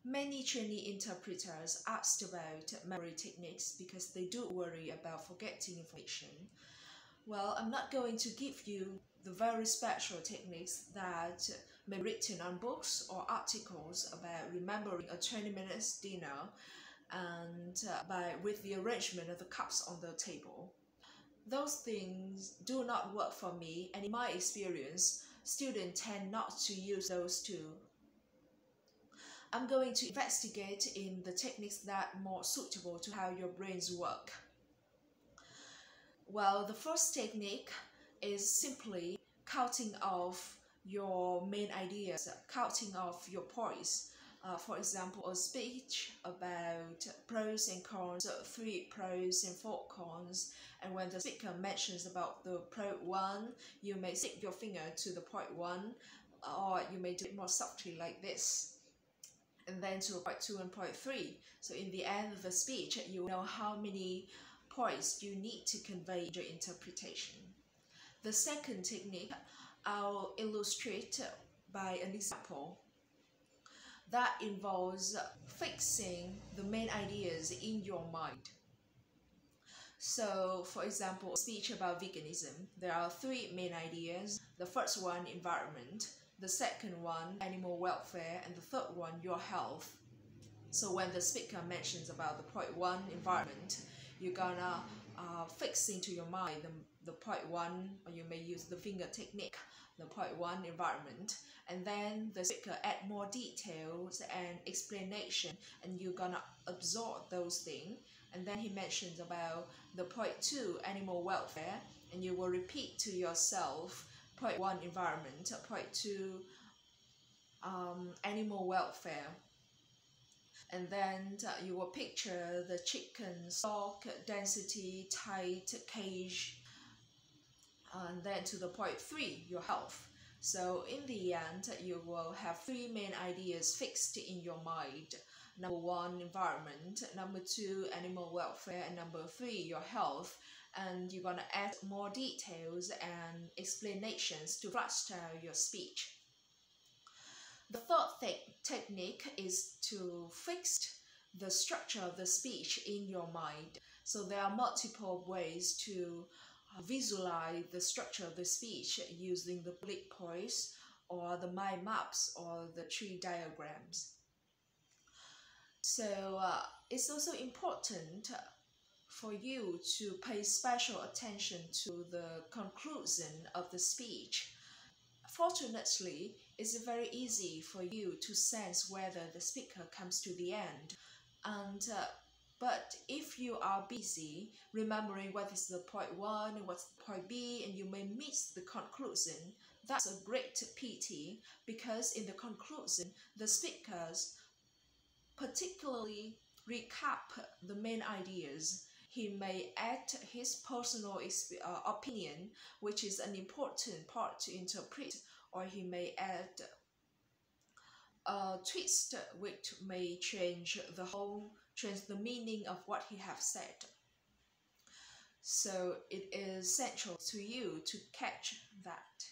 Many trainee interpreters asked about memory techniques because they do worry about forgetting information. Well, I'm not going to give you the very special techniques that may be written on books or articles about remembering a 20 minutes dinner and with the arrangement of the cups on the table. Those things do not work for me, and in my experience, students tend not to use those too. I'm going to investigate in the techniques that are more suitable to how your brains work. Well, the first technique is simply counting off your main ideas, counting off your points. For example, a speech about pros and cons, 3 pros and 4 cons, and when the speaker mentions about the pro one, you may stick your finger to the point one, or you may do it more subtly like this, and then to point two and point three. So in the end of the speech, you know how many points you need to convey in your interpretation. The second technique I'll illustrate by an example that involves fixing the main ideas in your mind. So, for example, a speech about veganism, there are 3 main ideas. The first one, environment. The second one, animal welfare. And the third one, your health. So when the speaker mentions about the point one, environment, you're gonna fix into your mind the point one, or you may use the finger technique, the point one, environment, and then the speaker add more details and explanation, and you're gonna absorb those things. And then he mentions about the point two, animal welfare, and you will repeat to yourself point one, environment, point two, animal welfare. And then you will picture the chicken stock, density, tight, cage, and then to the point three, your health. So in the end, you will have 3 main ideas fixed in your mind. Number one, environment. Number two, animal welfare. And number three, your health. And you're gonna add more details and explanations to fluster your speech. The third technique is to fix the structure of the speech in your mind. So there are multiple ways to visualize the structure of the speech using the bullet points or the mind maps or the tree diagrams. So it's also important for you to pay special attention to the conclusion of the speech. Fortunately, it's very easy for you to sense whether the speaker comes to the end. But if you are busy remembering what is the point one and what's the point B, and you may miss the conclusion, that's a great pity, because in the conclusion, the speakers particularly recap the main ideas. He may add his personal opinion, which is an important part to interpret, or he may add a twist which may change the meaning of what he has said. So it is essential to you to catch that.